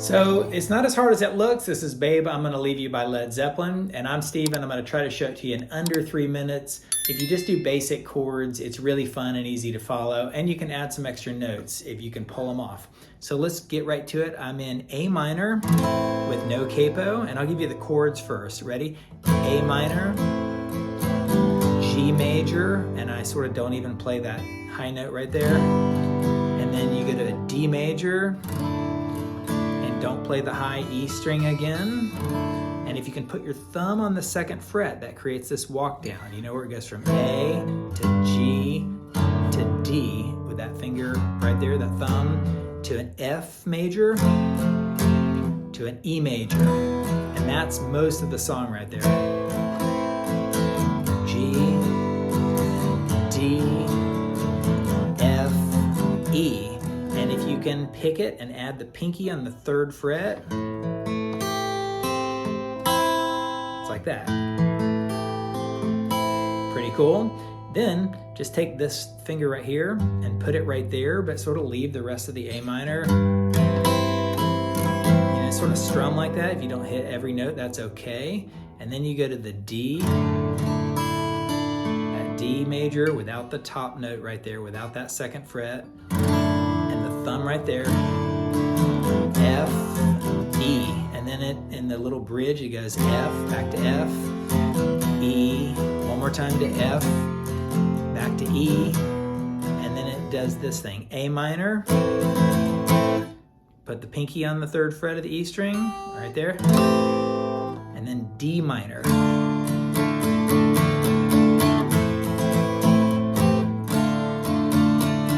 So it's not as hard as it looks. This is Babe, I'm Gonna Leave You by Led Zeppelin, and I'm Steve, and I'm gonna try to show it to you in under 3 minutes. If you just do basic chords, it's really fun and easy to follow, and you can add some extra notes if you can pull them off. So let's get right to it. I'm in A minor with no capo, and I'll give you the chords first. Ready? A minor, G major, and I sort of don't even play that high note right there. And then you go to a D major, don't play the high E string again. And if you can put your thumb on the second fret, that creates this walk down. You know where it goes from A to G to D with that finger right there, that thumb, to an F major, to an E major. And that's most of the song right there. G, D, F, E. And if you can pick it and add the pinky on the third fret, it's like that. Pretty cool. Then just take this finger right here and put it right there, but sort of leave the rest of the A minor. You know, sort of strum like that. If you don't hit every note, that's okay. And then you go to the D, that D major without the top note right there, without that second fret. Thumb right there, F, E, and then in the little bridge it goes F, back to F, E, one more time to F, back to E, and then it does this thing, A minor, put the pinky on the third fret of the E string, right there, and then D minor.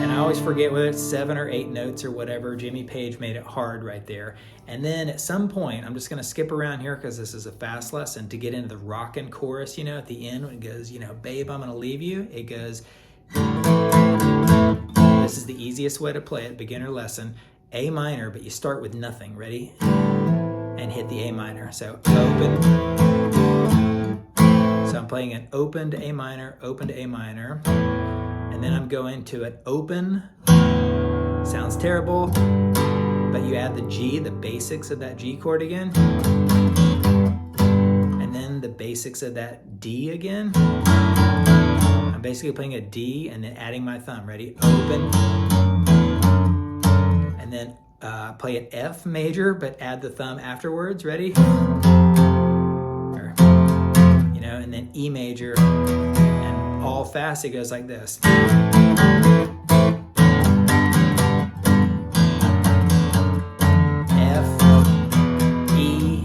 I always forget whether it's 7 or 8 notes or whatever. Jimmy Page made it hard right there. And then at some point, I'm just gonna skip around here because this is a fast lesson to get into the rockin' chorus, you know, at the end when it goes, you know, babe, I'm gonna leave you. It goes, this is the easiest way to play it, beginner lesson, A minor, but you start with nothing, ready? And hit the A minor, so open. So I'm playing an open to A minor, open to A minor. And then I'm going to an open, sounds terrible, but you add the G, the basics of that G chord again, and then the basics of that D again. I'm basically playing a D and then adding my thumb, ready? Open, and then play an F major, but add the thumb afterwards, ready? You know, and then E major, all fast, it goes like this. F, E,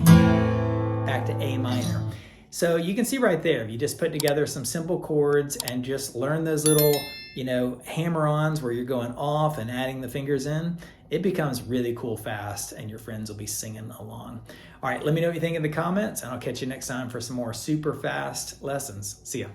back to A minor. So you can see right there, if you just put together some simple chords and just learn those little, you know, hammer-ons where you're going off and adding the fingers in, it becomes really cool fast and your friends will be singing along. All right, let me know what you think in the comments and I'll catch you next time for some more super fast lessons. See ya.